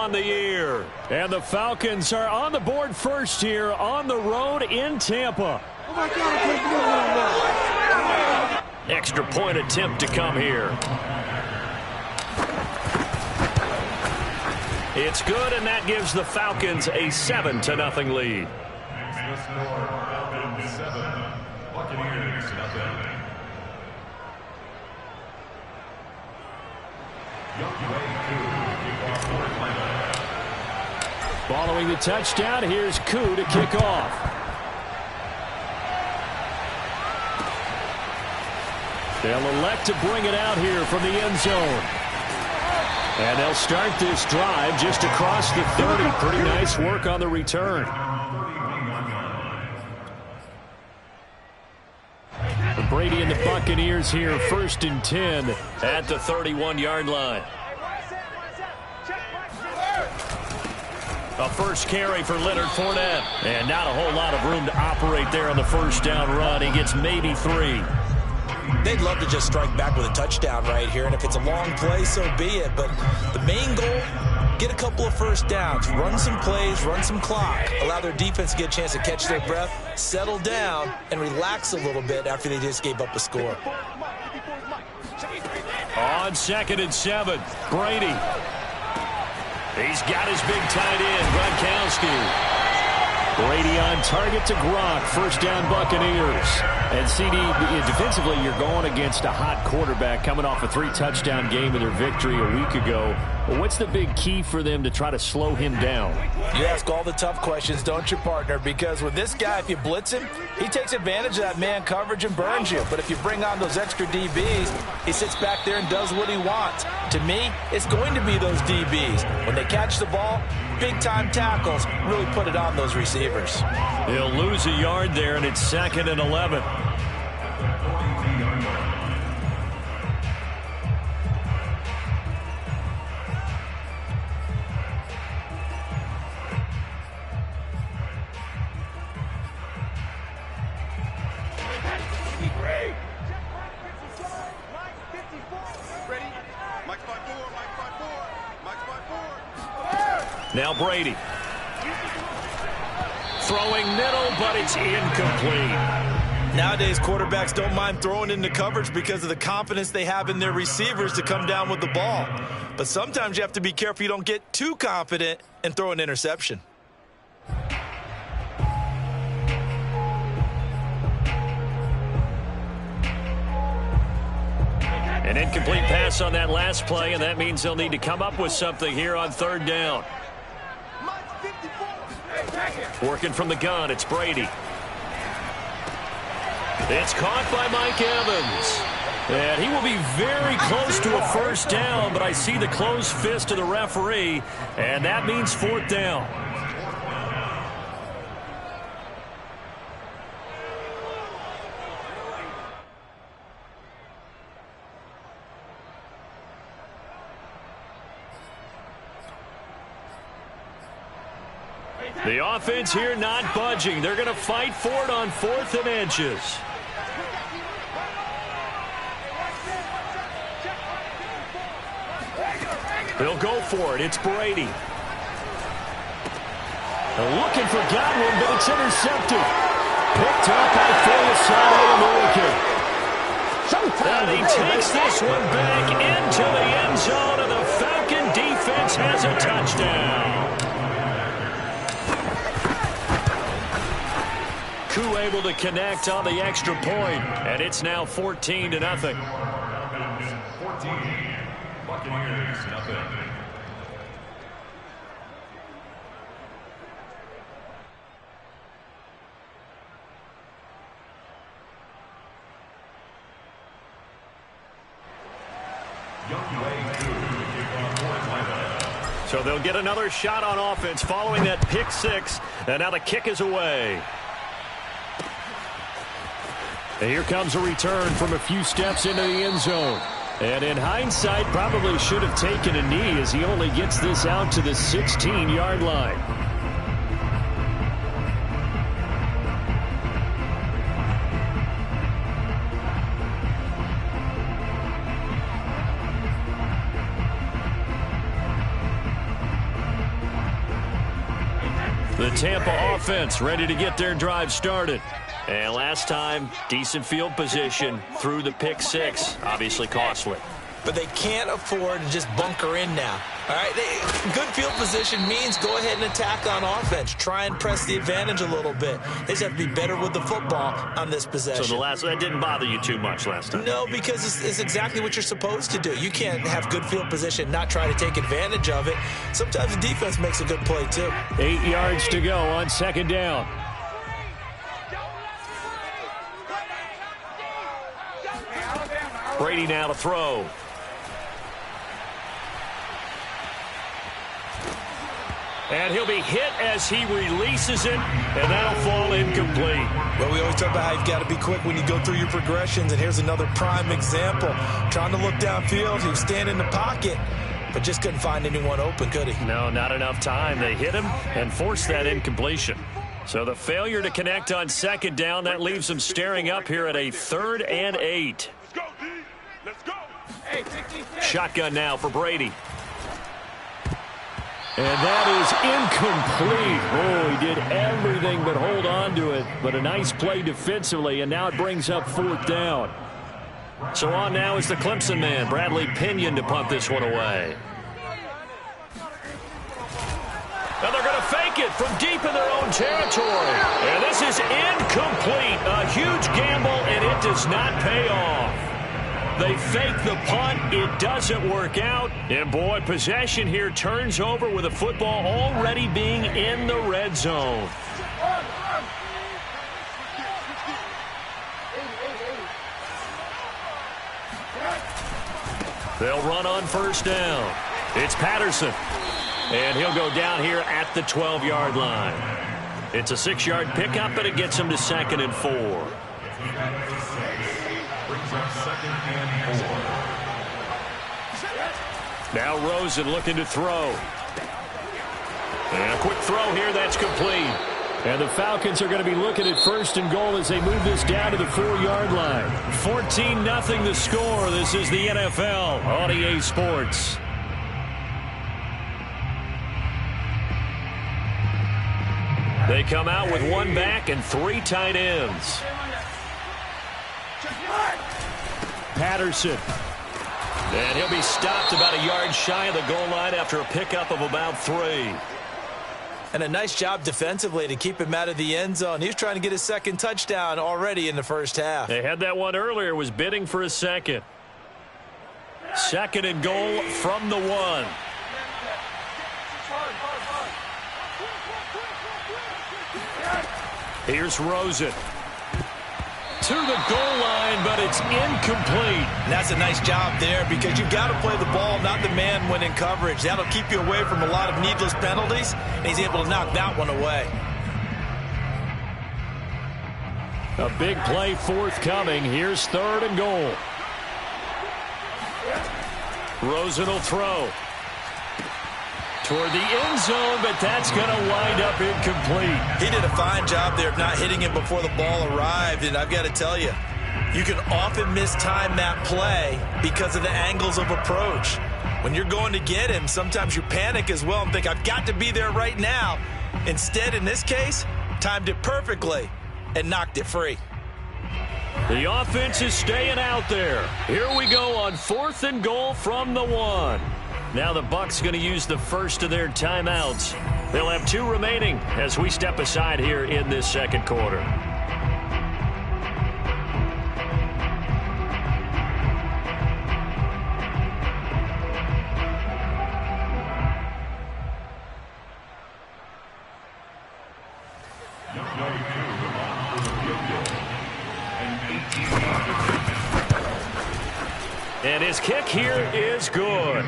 on the year. And the Falcons are on the board first here on the road in Tampa. Extra point attempt to come here. It's good, and that gives the Falcons a 7-0 lead. The score, Falcons 7, Buccaneers 0. Following the touchdown, here's Koo to kick off. They'll elect to bring it out here from the end zone. And they'll start this drive just across the 30. Pretty nice work on the return. Brady and the Buccaneers here, 1st and 10 at the 31-yard line. A first carry for Leonard Fournette. And not a whole lot of room to operate there on the first down run. He gets maybe 3. They'd love to just strike back with a touchdown right here, and if it's a long play, so be it. But the main goal, get a couple of first downs, run some plays, run some clock, allow their defense to get a chance to catch their breath, settle down, and relax a little bit after they just gave up a score. On 2nd and 7, Brady. He's got his big tight end, Gronkowski. Brady on target to Gronk. First down, Buccaneers. And CD, defensively, you're going against a hot quarterback coming off a 3-touchdown game of their victory a week ago. But what's the big key for them to try to slow him down? You ask all the tough questions, don't you, partner? Because with this guy, if you blitz him, he takes advantage of that man coverage and burns you. But if you bring on those extra DBs, he sits back there and does what he wants. To me, it's going to be those DBs. When they catch the ball, big-time tackles really put it on those receivers. He'll lose a yard there, and it's 2nd and 11. Now Brady. Throwing middle, but it's incomplete. Nowadays, quarterbacks don't mind throwing into coverage because of the confidence they have in their receivers to come down with the ball. But sometimes you have to be careful you don't get too confident and throw an interception. An incomplete pass on that last play, and that means they'll need to come up with something here on 3rd down. Working from the gun, it's Brady. It's caught by Mike Evans. And he will be very close to a first down, but I see the closed fist of the referee, and that means 4th down. The offense here not budging. They're going to fight for it on 4th and inches. They'll go for it. It's Brady. They're looking for Godwin, but it's intercepted. Picked up by Foyesade. And he takes this one back into the end zone, and the Falcon defense has a touchdown. Koo able to connect on the extra point, and it's now 14-0. 14, Buccaneers 0. So they'll get another shot on offense following that pick 6, and now the kick is away. And here comes a return from a few steps into the end zone. And in hindsight, probably should have taken a knee as he only gets this out to the 16-yard line. The Tampa offense ready to get their drive started. And last time, decent field position through the pick six. Obviously costly. But they can't afford to just bunker in now. All right, good field position means go ahead and attack on offense. Try and press the advantage a little bit. They just have to be better with the football on this possession. So that didn't bother you too much last time? No, because it's exactly what you're supposed to do. You can't have good field position, not try to take advantage of it. Sometimes the defense makes a good play too. 8 yards to go on second down. Brady now to throw. And he'll be hit as he releases it, and that'll fall incomplete. Well, we always talk about how you've got to be quick when you go through your progressions, and here's another prime example. Trying to look downfield, he was standing in the pocket, but just couldn't find anyone open, could he? No, not enough time. They hit him and forced that incompletion. So the failure to connect on second down, that leaves them staring up here at a 3rd and 8. Let's go. Shotgun now for Brady. And that is incomplete. Oh, he did everything but hold on to it. But a nice play defensively, and now it brings up 4th down. So on now is the Clemson man, Bradley Pinion, to punt this one away. Now they're going to fake it from deep in their own territory. And this is incomplete. A huge gamble, and it does not pay off. They fake the punt. It doesn't work out. And, boy, possession here turns over with the football already being in the red zone. They'll run on first down. It's Patterson. And he'll go down here at the 12-yard line. It's a 6-yard pickup, but it gets him to 2nd and 4. Now Rosen looking to throw. And a quick throw here, that's complete. And the Falcons are going to be looking at 1st and goal as they move this down to the 4-yard line. 14-0 the score. This is the NFL on EA Sports. They come out with 1 back and 3 tight ends. Patterson. And he'll be stopped about a yard shy of the goal line after a pickup of about 3. And a nice job defensively to keep him out of the end zone. He was trying to get his 2nd touchdown already in the first half. They had that one earlier, was bidding for a 2nd. 2nd and goal from the 1. Here's Rosen. To the goal line, but it's incomplete. And that's a nice job there because you've got to play the ball, not the man when in coverage. That'll keep you away from a lot of needless penalties, and he's able to knock that one away. A big play forthcoming. Here's 3rd and goal. Rosen will throw. Toward the end zone, but that's going to wind up incomplete. He did a fine job there of not hitting him before the ball arrived, and I've got to tell you, you can often mistime that play because of the angles of approach. When you're going to get him, sometimes you panic as well and think, I've got to be there right now. Instead, in this case, timed it perfectly and knocked it free. The offense is staying out there. Here we go on 4th and goal from the 1. Now the Bucs going to use the first of their timeouts. They'll have 2 remaining as we step aside here in this 2nd quarter. And his kick here is good.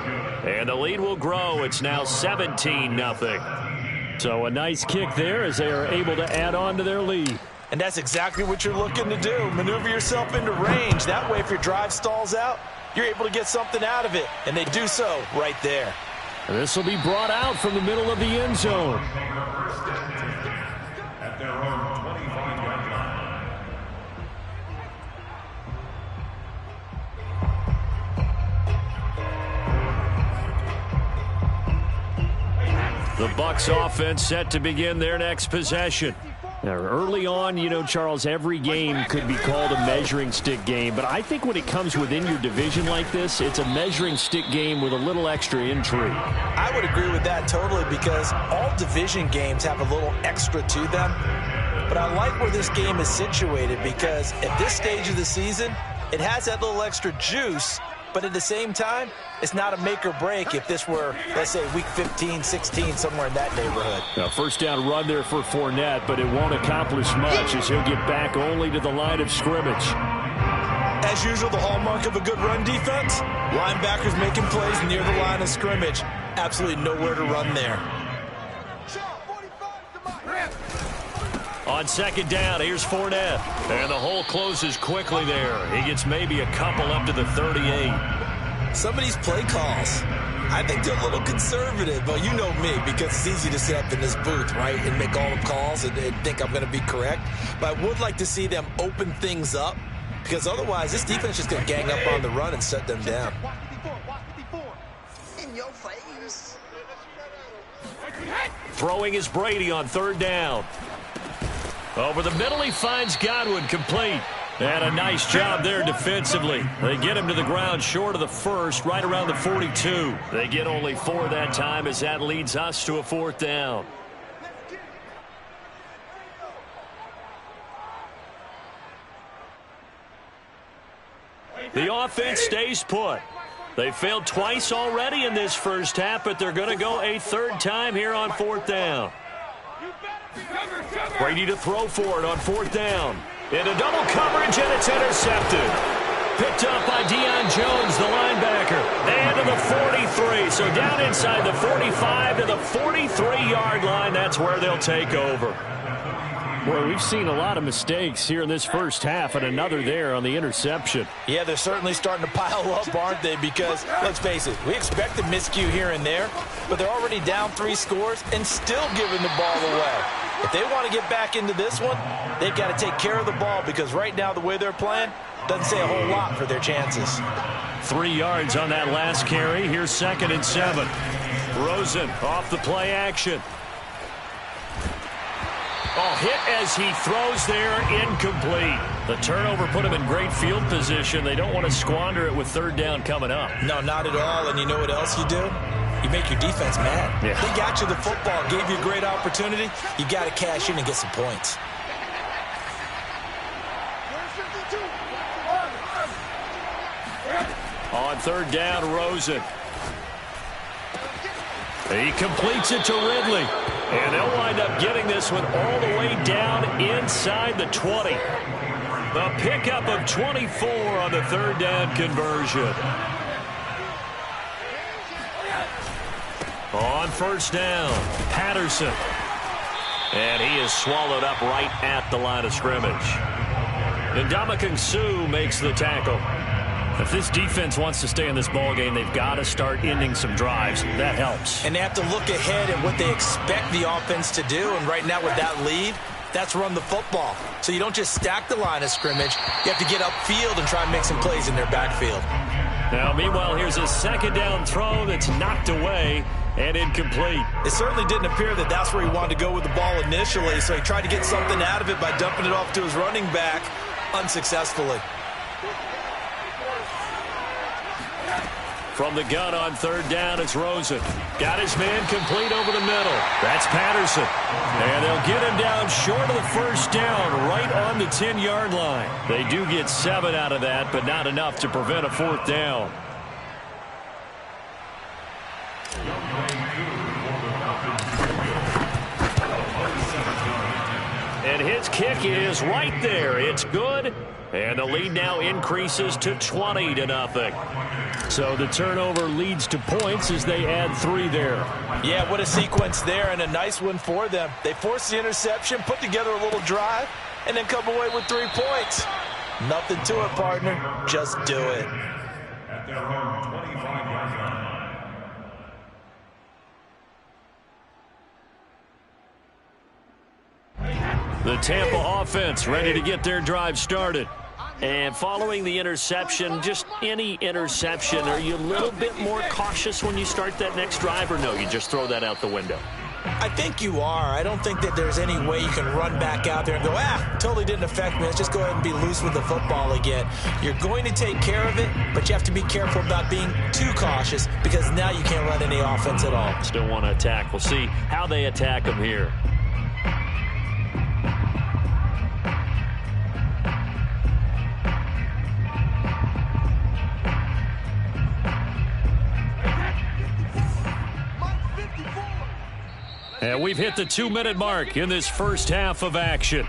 And the lead will grow. It's now 17-0. So a nice kick there as they are able to add on to their lead. And that's exactly what you're looking to do. Maneuver yourself into range. That way, if your drive stalls out, you're able to get something out of it. And they do so right there. And this will be brought out from the middle of the end zone. At their own 25-yard line. The Bucs offense set to begin their next possession. Now, early on, you know, Charles, every game could be called a measuring stick game, but I think when it comes within your division like this, it's a measuring stick game with a little extra intrigue. I would agree with that totally, because all division games have a little extra to them. But I like where this game is situated, because at this stage of the season, it has that little extra juice, but at the same time, it's not a make or break if this were, let's say, week 15, 16, somewhere in that neighborhood. Now, first down run there for Fournette, but it won't accomplish much as he'll get back only to the line of scrimmage. As usual, the hallmark of a good run defense, linebackers making plays near the line of scrimmage. Absolutely nowhere to run there. On second down, here's Fournette. And the hole closes quickly there. He gets maybe a couple up to the 38. Some of these play calls, I think they're a little conservative. But you know me, because it's easy to sit up in this booth, right, and make all the calls and think I'm going to be correct. But I would like to see them open things up, because otherwise this defense is just going to gang up on the run and shut them down. In your face. Throwing is Brady on third down. Over the middle, he finds Godwin, complete. And a nice job there defensively. They get him to the ground short of the first, right around the 42. They get only 4 that time as that leads us to a fourth down. The offense stays put. They failed twice already in this first half, but they're going to go a third time here on fourth down. Brady to throw for it on fourth down. Into double coverage, and it's intercepted. Picked up by Deion Jones, the linebacker. And to the 43. So down inside the 45 to the 43-yard line. That's where they'll take over. Boy, we've seen a lot of mistakes here in this first half, and another there on the interception. Yeah, they're certainly starting to pile up, aren't they? Because, let's face it, we expect a miscue here and there, but they're already down 3 scores and still giving the ball away. If they want to get back into this one, they've got to take care of the ball, because right now the way they're playing doesn't say a whole lot for their chances. 3 yards on that last carry. Here's 2nd and 7. Rosen off the play action. Oh, hit as he throws there, incomplete. The turnover put him in great field position. They don't want to squander it with third down coming up. No, not at all. And you know what else you do? You make your defense mad. Yeah. They got you the football, gave you a great opportunity. You got to cash in and get some points. On third down, Rosen. He completes it to Ridley. And they'll wind up getting this one all the way down inside the 20. The pickup of 24 on the third down conversion. On first down, Patterson. And he is swallowed up right at the line of scrimmage. And Ndamukong Suh makes the tackle. If this defense wants to stay in this ballgame, they've got to start ending some drives. That helps. And they have to look ahead at what they expect the offense to do. And right now with that lead, that's run the football. So you don't just stack the line of scrimmage. You have to get upfield and try and make some plays in their backfield. Now, meanwhile, here's a second down throw that's knocked away and incomplete. It certainly didn't appear that that's where he wanted to go with the ball initially. So he tried to get something out of it by dumping it off to his running back unsuccessfully. From the gun on third down, it's Rosen. Got his man complete over the middle. That's Patterson. And they'll get him down short of the first down, right on the 10-yard line. They do get 7 out of that, but not enough to prevent a fourth down. And his kick is right there. It's good. And the lead now increases to 20-0. So the turnover leads to points as they add 3 there. Yeah, what a sequence there, and a nice one for them. They forced the interception, put together a little drive, and then come away with 3 points. Nothing to it, partner. Just do it. At their own 25-yard line. The Tampa offense ready to get their drive started. And following the interception, just any interception, are you a little bit more cautious when you start that next drive, or no, you just throw that out the window? I think you are. I don't think that there's any way you can run back out there and go, totally didn't affect me. Let's just go ahead and be loose with the football again. You're going to take care of it, but you have to be careful about being too cautious because now you can't run any offense at all. Still want to attack. We'll see how they attack him here. And we've hit the 2-minute mark in this first half of action.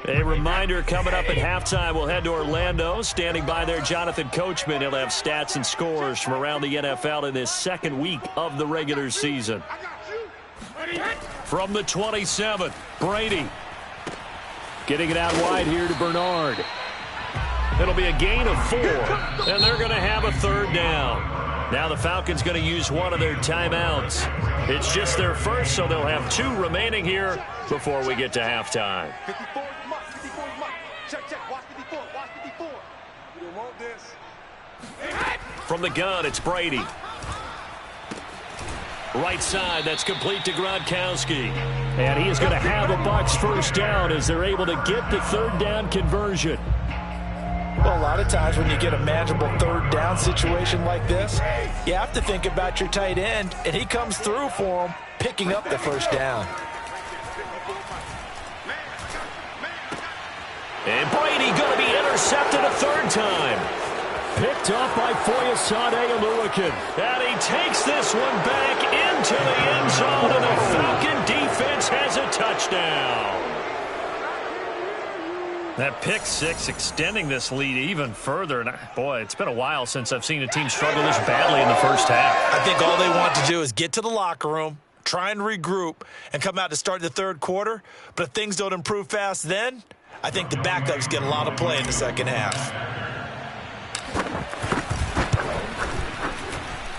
A reminder coming up at halftime, we'll head to Orlando. Standing by there, Jonathan Coachman. He'll have stats and scores from around the NFL in this second week of the regular season. From the 27, Brady. Getting it out wide here to Bernard. It'll be a gain of 4, and they're going to have a third down. Now the Falcons going to use one of their timeouts. It's just their first, so they'll have 2 remaining here before we get to halftime. 54, check, watch 54, watch 54. We don't want this. From the gun, it's Brady. Right side, that's complete to Gronkowski. And he is going to have a Bucs first down as they're able to get the third down conversion. Well, a lot of times when you get a manageable third down situation like this, you have to think about your tight end, and he comes through for him, picking up the first down. And Brady going to be intercepted a third time. Picked off by Foyesade Oluokun. And he takes this one back into the end zone, and the Falcon defense has a touchdown. That pick six extending this lead even further. And boy, it's been a while since I've seen a team struggle this badly in the first half. I think all they want to do is get to the locker room, try and regroup, and come out to start the third quarter. But if things don't improve fast then, I think the backups get a lot of play in the second half.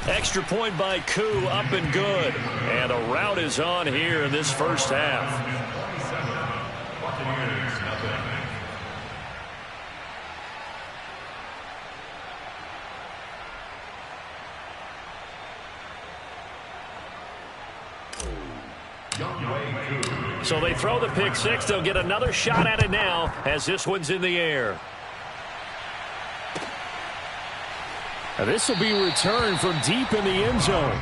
Extra point by Koo, up and good. And a rout is on here in this first half. So they throw the pick six. They'll get another shot at it now as this one's in the air. Now this will be returned from deep in the end zone.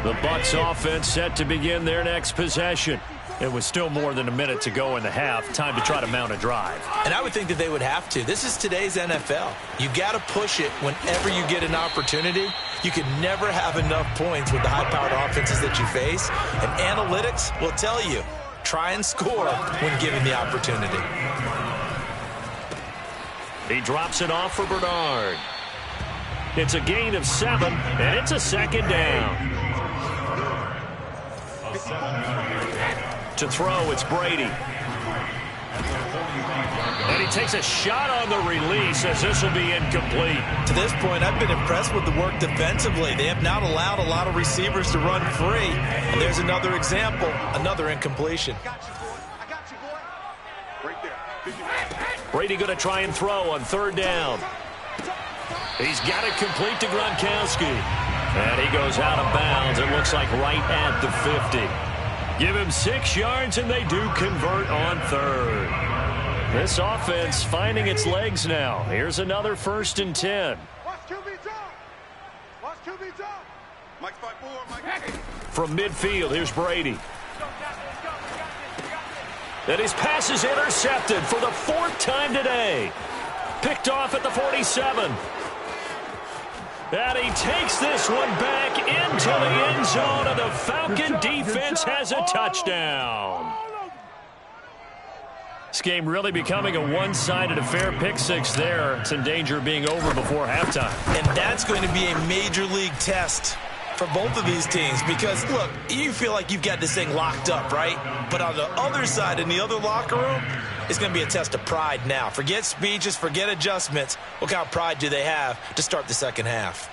The Bucs offense set to begin their next possession. It was still more than a minute to go in the half. Time to try to mount a drive. And I would think that they would have to. This is today's NFL. You got to push it whenever you get an opportunity. You can never have enough points with the high-powered offenses that you face. And analytics will tell you, try and score when given the opportunity. He drops it off for Bernard. It's a gain of 7, and it's a second down. To throw, it's Brady. And he takes a shot on the release as this will be incomplete. To this point, I've been impressed with the work defensively. They have not allowed a lot of receivers to run free. And there's another example, another incompletion. Brady going to try and throw on third down. He's got it complete to Gronkowski. And he goes out of bounds. It looks like right at the 50. Give him 6 yards, and they do convert on third. This offense finding its legs now. Here's another 1st and 10. From midfield, here's Brady. And his pass is intercepted for the 4th time today. Picked off at the 47. And he takes this one back into the end zone, and the Falcon defense has a touchdown. This game really becoming a one-sided affair. Pick six there. It's in danger of being over before halftime. And that's going to be a major league test for both of these teams because, look, you feel like you've got this thing locked up, right? But on the other side, in the other locker room, it's going to be a test of pride now. Forget speeches, forget adjustments. What kind of pride do they have to start the second half?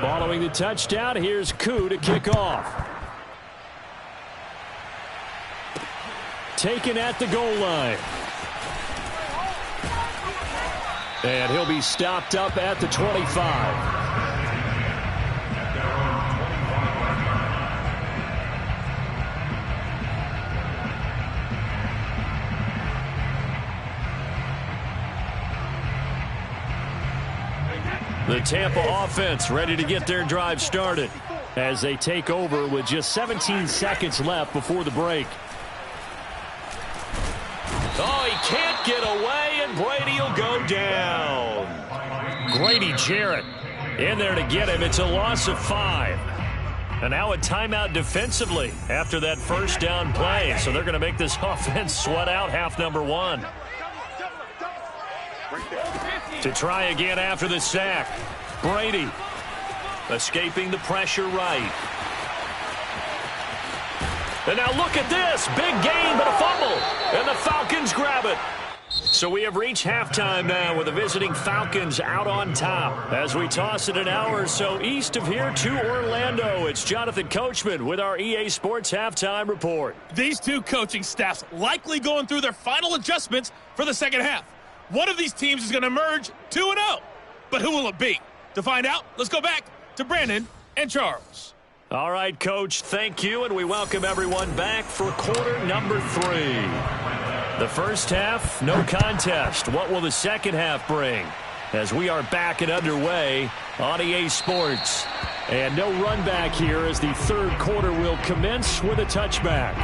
Following the touchdown, here's Koo to kick off. Taken at the goal line. And he'll be stopped up at the 25. The Tampa offense ready to get their drive started as they take over with just 17 seconds left before the break. Oh, he can't get away, and Brady will go down. Grady Jarrett in there to get him. It's a loss of 5. And now a timeout defensively after that first down play. So they're going to make this offense sweat out half number 1. To try again after the sack. Brady escaping the pressure right. And now look at this. Big gain, but a fumble. And the Falcons grab it. So we have reached halftime now with the visiting Falcons out on top. As we toss it an hour or so east of here to Orlando, it's Jonathan Coachman with our EA Sports Halftime Report. These two coaching staffs likely going through their final adjustments for the second half. One of these teams is going to emerge 2-0. But who will it be? To find out, let's go back to Brandon and Charles. All right, Coach, thank you, and we welcome everyone back for quarter number 3. The first half, no contest. What will the second half bring? As we are back and underway on EA Sports. And no run back here as the third quarter will commence with a touchback.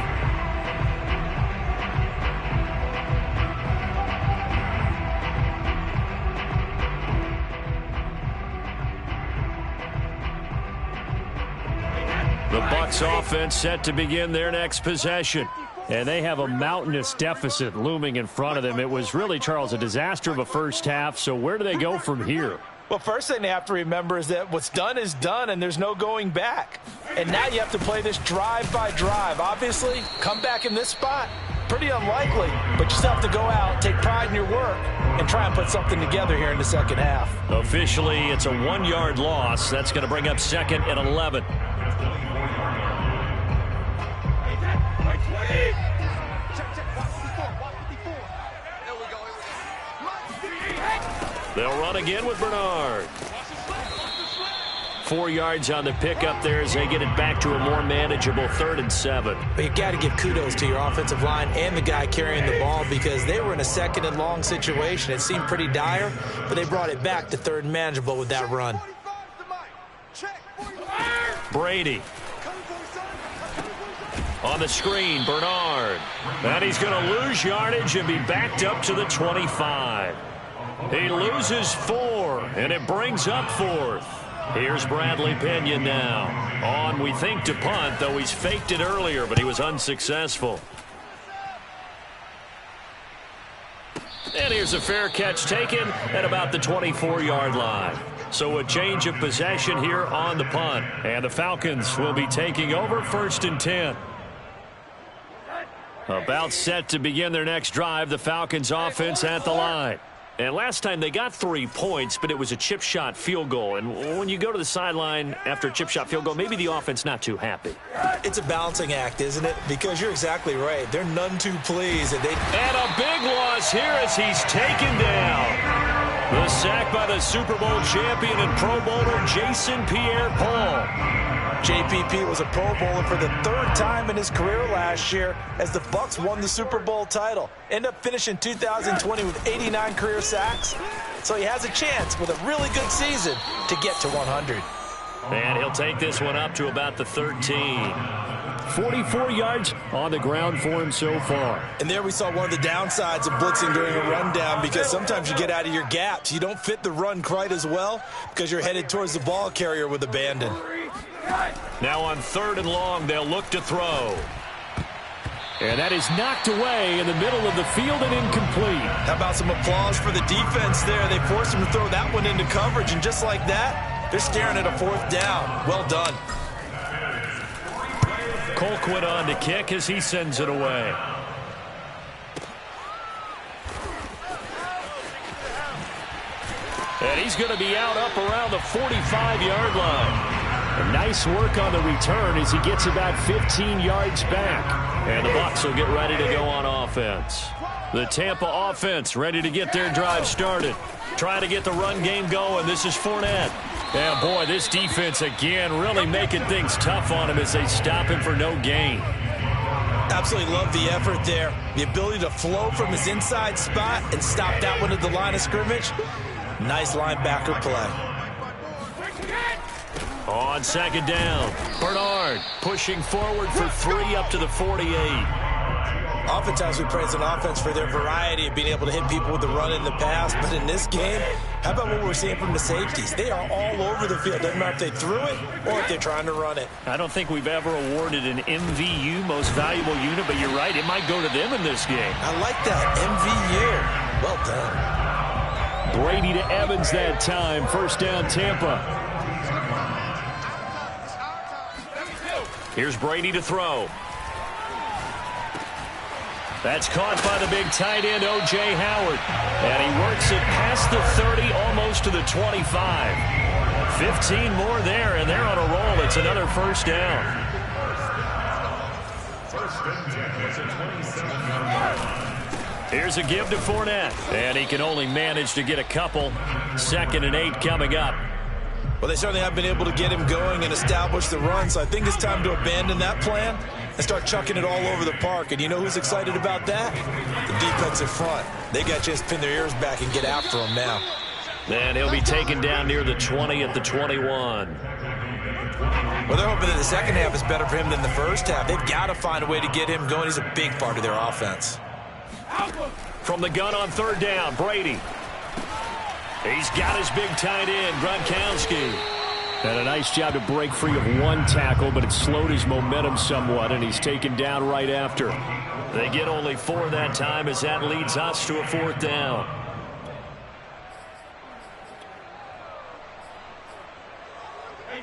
The Bucs offense set to begin their next possession. And they have a mountainous deficit looming in front of them. It was really, Charles, a disaster of a first half. So where do they go from here? Well, first thing they have to remember is that what's done is done, and there's no going back. And now you have to play this drive by drive. Obviously, come back in this spot, pretty unlikely. But you still have to go out, take pride in your work, and try and put something together here in the second half. Officially, it's a 1-yard loss. That's going to bring up 2nd and 11. They'll run again with Bernard. 4 yards on the pickup there as they get it back to a more manageable 3rd and 7. But you got to give kudos to your offensive line and the guy carrying the ball because they were in a 2nd and long situation. It seemed pretty dire, but they brought it back to 3rd and manageable with that run. Brady. On the screen, Bernard. And he's going to lose yardage and be backed up to the 25. He loses 4, and it brings up 4th. Here's Bradley Pena now. On, we think, to punt, though he's faked it earlier, but he was unsuccessful. And here's a fair catch taken at about the 24-yard line. So a change of possession here on the punt. And the Falcons will be taking over 1st and 10. About set to begin their next drive, the Falcons offense at the line. And last time they got 3 points, but it was a chip shot field goal. And when you go to the sideline after a chip shot field goal, maybe the offense not too happy. It's a balancing act, isn't it? Because you're exactly right. They're none too pleased. And a big loss here as he's taken down. The sack by the Super Bowl champion and Pro Bowler Jason Pierre-Paul. JPP was a Pro Bowler for the 3rd time in his career last year as the Bucs won the Super Bowl title. End up finishing 2020 with 89 career sacks. So he has a chance with a really good season to get to 100. And he'll take this one up to about the 13. 44 yards on the ground for him so far. And there we saw one of the downsides of blitzing during a rundown because sometimes you get out of your gaps. You don't fit the run quite as well because you're headed towards the ball carrier with abandon. Now on 3rd and long, they'll look to throw. And that is knocked away in the middle of the field and incomplete. How about some applause for the defense there? They forced him to throw that one into coverage, and just like that, they're staring at a 4th down. Well done. Colquitt on to kick as he sends it away. And he's going to be out up around the 45-yard line. And nice work on the return as he gets about 15 yards back. And the Bucs will get ready to go on offense. The Tampa offense ready to get their drive started. Trying to get the run game going. This is Fournette. And boy, this defense again really making things tough on him as they stop him for no gain. Absolutely love the effort there. The ability to flow from his inside spot and stop that one at the line of scrimmage. Nice linebacker play. On second down, Bernard pushing forward for 3 up to the 48. Oftentimes we praise an offense for their variety of being able to hit people with the run in the pass, but in this game, how about what we're seeing from the safeties? They are all over the field. Doesn't matter if they threw it or if they're trying to run it. I don't think we've ever awarded an MVU, most valuable unit, but you're right, it might go to them in this game. I like that, MVU. Well done. Brady to Evans that time, first down Tampa. Here's Brady to throw. That's caught by the big tight end, O.J. Howard. And he works it past the 30, almost to the 25. 15 more there, and they're on a roll. It's another first down. Here's a give to Fournette. And he can only manage to get a couple. 2nd and 8 coming up. Well, they certainly have been able to get him going and establish the run, so I think it's time to abandon that plan and start chucking it all over the park. And you know who's excited about that? The defensive front. They got to just pin their ears back and get after him now. And he'll be taken down near the 20 at the 21. Well, they're hoping that the second half is better for him than the first half. They've got to find a way to get him going. He's a big part of their offense. From the gun on third down, Brady. He's got his big tight end, Gronkowski. And a nice job to break free of one tackle, but it slowed his momentum somewhat, and he's taken down right after. They get only 4 that time as that leads us to a 4th down.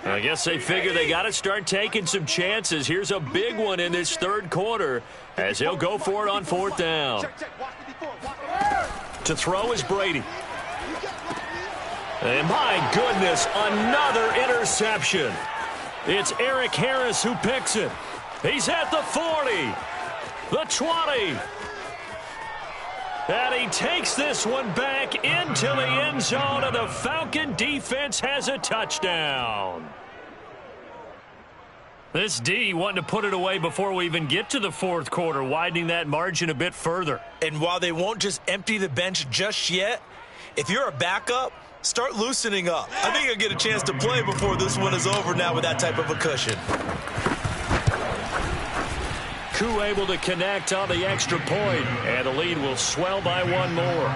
I guess they figure they got to start taking some chances. Here's a big one in this third quarter as he'll go for it on 4th down. To throw is Brady. And my goodness, another interception. It's Eric Harris who picks it. He's at the 40, the 20. And he takes this one back into the end zone, and the Falcon defense has a touchdown. This D wanting to put it away before we even get to the 4th quarter, widening that margin a bit further. And while they won't just empty the bench just yet, if you're a backup, start loosening up. I think you'll get a chance to play before this one is over now with that type of a cushion. Koo able to connect on the extra point, and the lead will swell by 1 more.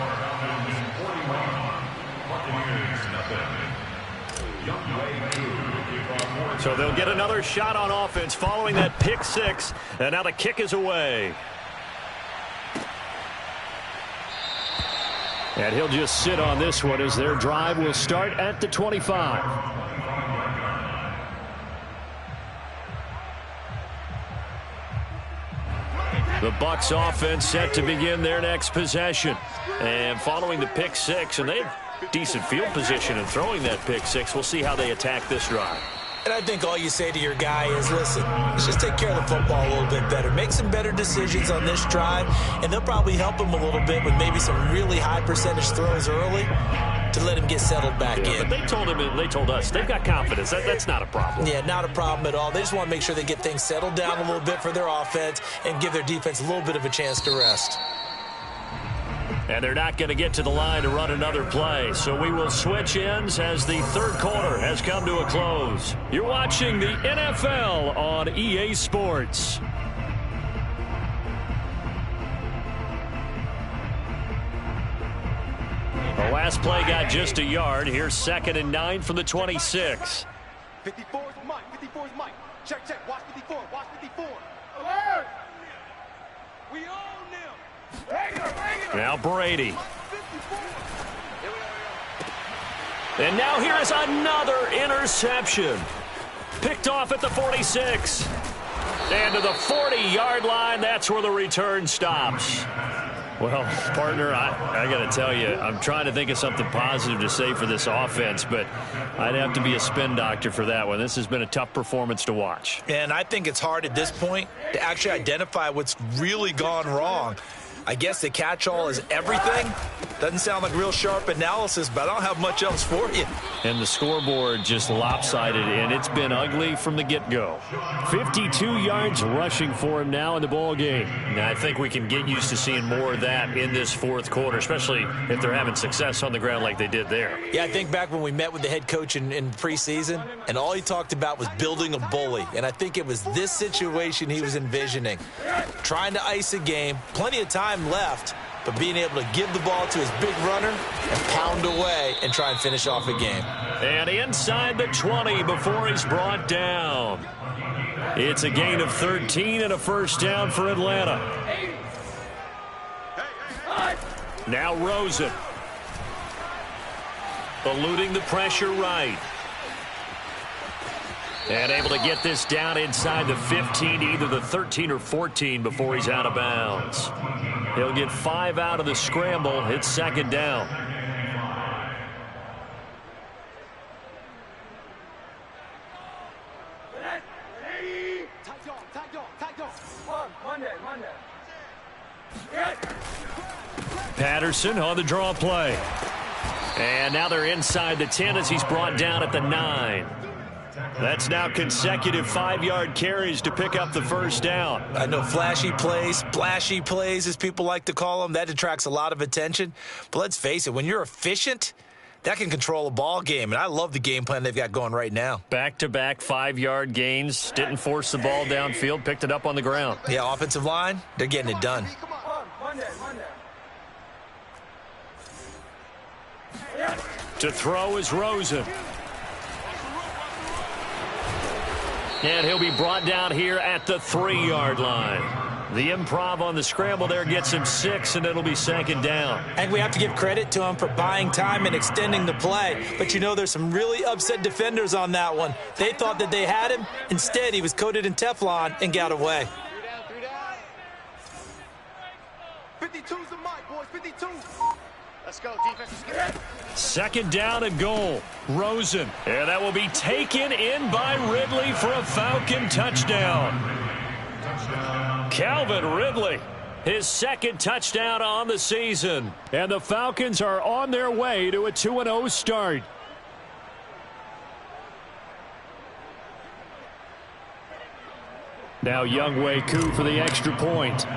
So they'll get another shot on offense following that pick 6, and now the kick is away. And he'll just sit on this one as their drive will start at the 25. The Bucs offense set to begin their next possession. And following the pick 6, and they have decent field position in throwing that pick 6. We'll see how they attack this drive. And I think all you say to your guy is, listen, let's just take care of the football a little bit better. Make some better decisions on this drive, and they'll probably help him a little bit with maybe some really high percentage throws early to let him get settled back in. But they told us they've got confidence. That's not a problem. Yeah, not a problem at all. They just want to make sure they get things settled down a little bit for their offense and give their defense a little bit of a chance to rest. And they're not going to get to the line to run another play. So we will switch ends as the third quarter has come to a close. You're watching the NFL on EA Sports. The last play got just a yard. Here's 2nd and 9 from the 26. 54 is Mike. 54 is Mike. Check. Watch 54. Watch 54. Alert! We own them. Now Brady. And now here is another interception. Picked off at the 46. And to the 40-yard line, that's where the return stops. Well, partner, I got to tell you, I'm trying to think of something positive to say for this offense, but I'd have to be a spin doctor for that one. This has been a tough performance to watch. And I think it's hard at this point to actually identify what's really gone wrong. I guess the catch-all is everything. Doesn't sound like real sharp analysis, but I don't have much else for you. And the scoreboard just lopsided, and it's been ugly from the get-go. 52 yards rushing for him now in the ball game. Now, I think we can get used to seeing more of that in this fourth quarter, especially if they're having success on the ground like they did there. Yeah, I think back when we met with the head coach in preseason, and all he talked about was building a bully. And I think it was this situation he was envisioning. Trying to ice a game, plenty of time left, but being able to give the ball to his big runner and pound away and try and finish off a game. And inside the 20 before he's brought down. It's a gain of 13 and a first down for Atlanta. Now Rosen. Eluding the pressure right. And able to get this down inside the 15, either the 13 or 14 before he's out of bounds. He'll get 5 out of the scramble. It's second down. Patterson on the draw play. And now they're inside the 10 as he's brought down at the 9. That's now consecutive 5-yard carries to pick up the first down. I know flashy plays, splashy plays, as people like to call them, that attracts a lot of attention. But let's face it, when you're efficient, that can control a ball game. And I love the game plan they've got going right now. Back-to-back 5-yard gains. Didn't force the ball downfield. Picked it up on the ground. Yeah, offensive line, they're getting it done. To throw is Rosen. And he'll be brought down here at the 3-yard line. The improv on the scramble there gets him 6, and it'll be second down. And we have to give credit to him for buying time and extending the play. But you know, there's some really upset defenders on that one. They thought that they had him. Instead, he was coated in Teflon and got away. 52's the mic, boys. 52. Let's go, defense. Second down and goal. Rosen. And that will be taken in by Ridley for a Falcon touchdown. Calvin Ridley, his second touchdown on the season. And the Falcons are on their way to a 2-0 start. Now Younghoe Koo for the extra point.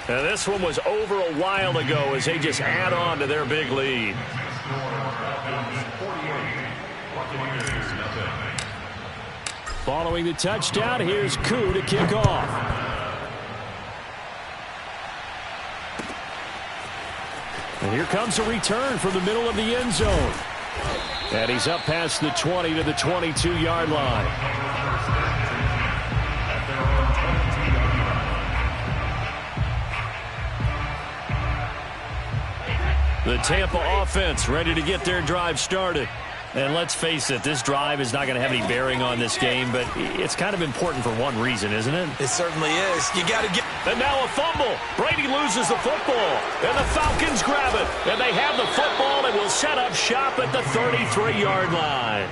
Now this one was over a while ago as they just add on to their big lead. Following the touchdown, here's Koo to kick off. And here comes a return from the middle of the end zone. And he's up past the 20 to the 22-yard line. The Tampa offense ready to get their drive started. And let's face it, this drive is not going to have any bearing on this game, but it's kind of important for one reason, isn't it? It certainly is. You got to get... And now a fumble. Brady loses the football. And the Falcons grab it. And they have the football and will set up shop at the 33-yard line.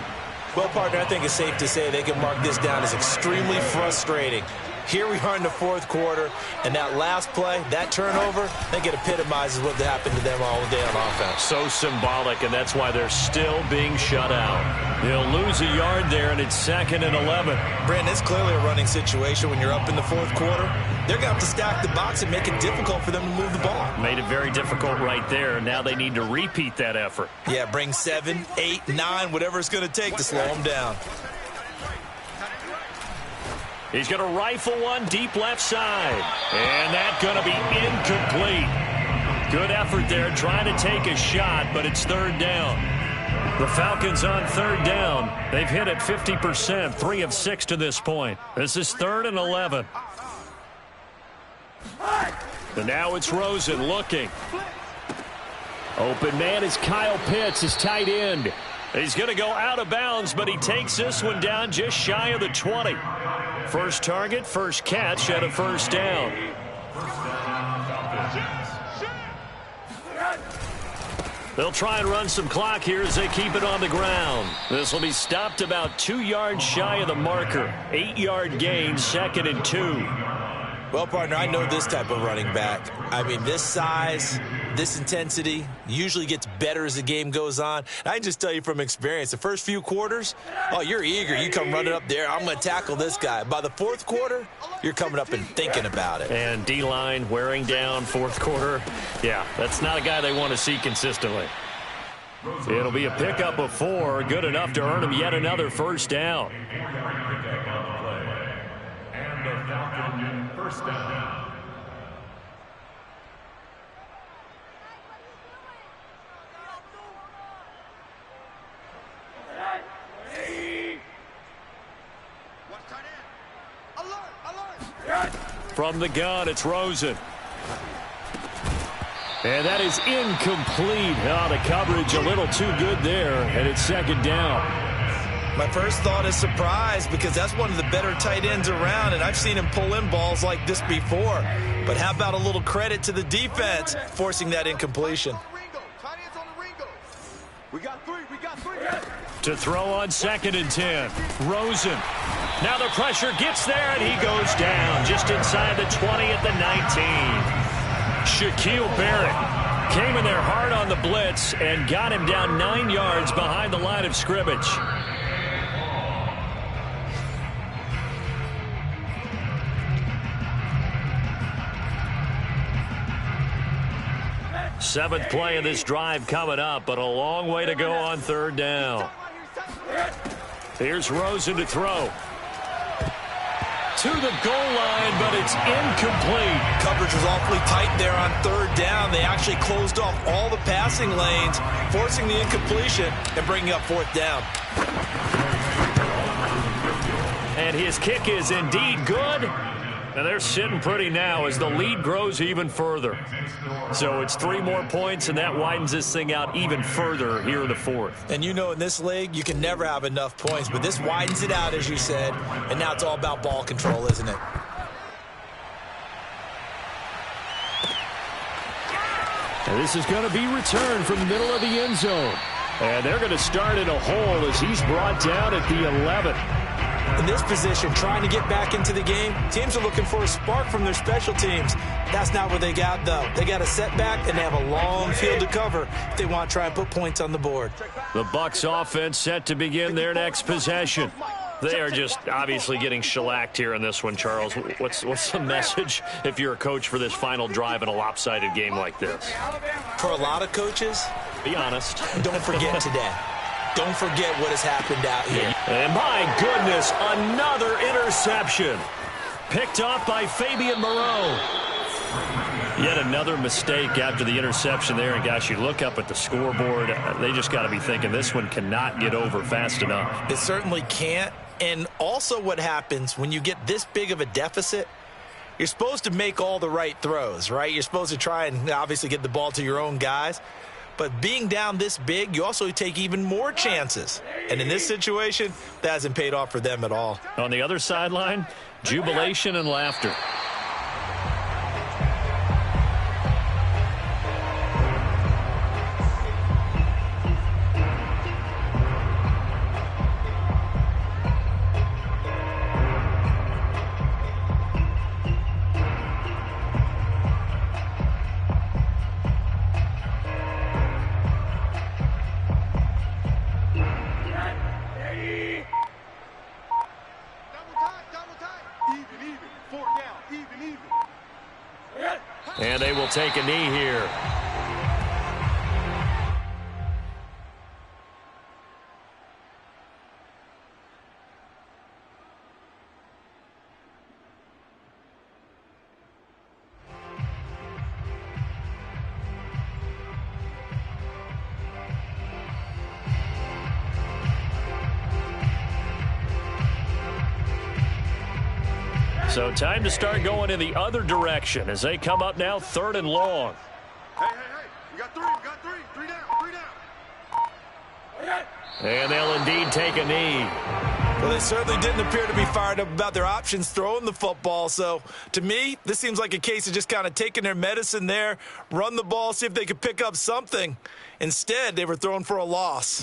Well, partner, I think it's safe to say they can mark this down as extremely frustrating. Here we are in the fourth quarter, and that last play, that turnover, I think it epitomizes what happened to them all day on offense. So symbolic, and that's why they're still being shut out. They'll lose a yard there, and it's 2nd and 11. Brandon, it's clearly a running situation when you're up in the fourth quarter. They're going to have to stack the box and make it difficult for them to move the ball. Made it very difficult right there. Now they need to repeat that effort. Yeah, bring 7, 8, 9, whatever it's going to take to slow them down. He's going to rifle one deep left side. And that's going to be incomplete. Good effort there trying to take a shot, but it's third down. The Falcons on third down. They've hit it 50%, 3 of 6 to this point. This is 3rd and 11. And now it's Rosen looking. Open man is Kyle Pitts, his tight end. He's going to go out of bounds, but he takes this one down just shy of the 20. First target, first catch, and a first down. They'll try and run some clock here as they keep it on the ground. This will be stopped about 2 yards shy of the marker. 8-yard gain, 2nd and 2. Well, partner, I know this type of running back. I mean, this size, this intensity usually gets better as the game goes on. And I can just tell you from experience, the first few quarters, oh, you're eager. You come running up there, I'm going to tackle this guy. By the fourth quarter, you're coming up and thinking about it. And D-line wearing down fourth quarter. Yeah, that's not a guy they want to see consistently. It'll be a pickup of 4, good enough to earn him yet another first down. First down. From the gun, it's Rosen. And that is incomplete. Oh, the coverage a little too good there, and it's 2nd down. My first thought is surprise because that's one of the better tight ends around, and I've seen him pull in balls like this before. But how about a little credit to the defense forcing that incompletion? To throw on 2nd and 10. Rosen. Now the pressure gets there, and he goes down just inside the 20 at the 19. Shaquille Barrett came in there hard on the blitz and got him down 9 yards behind the line of scrimmage. Seventh play of this drive coming up, but a long way to go on 3rd down. Here's Rosen to throw. To the goal line, but it's incomplete. Coverage was awfully tight there on 3rd down. They actually closed off all the passing lanes, forcing the incompletion and bringing up 4th down. And his kick is indeed good. And they're sitting pretty now as the lead grows even further. So it's 3 more points, and that widens this thing out even further here in the 4th. And you know in this league, you can never have enough points, but this widens it out, as you said, and now it's all about ball control, isn't it? And this is going to be returned from the middle of the end zone. And they're going to start in a hole as he's brought down at the 11. In this position, trying to get back into the game, teams are looking for a spark from their special teams. That's not what they got, though. They got a setback, and they have a long field to cover if they want to try and put points on the board. The Bucs offense set to begin their next possession. They are just obviously getting shellacked here in this one, Charles. What's the message if you're a coach for this final drive in a lopsided game like this? For a lot of coaches, be honest. Don't forget today. Don't forget what has happened out here. And my goodness, another interception. Picked off by Fabian Moreau. Yet another mistake after the interception there. And, gosh, you look up at the scoreboard, they just got to be thinking this one cannot get over fast enough. It certainly can't. And also what happens when you get this big of a deficit, you're supposed to make all the right throws, right? You're supposed to try and obviously get the ball to your own guys. But being down this big, you also take even more chances. And in this situation, that hasn't paid off for them at all. On the other sideline, jubilation and laughter. And they will take a knee here. So time to start going in the other direction as they come up now 3rd and long. Hey, we got three down. And they'll indeed take a knee. Well, they certainly didn't appear to be fired up about their options throwing the football. So, to me, this seems like a case of just kind of taking their medicine there, run the ball, see if they could pick up something. Instead, they were thrown for a loss.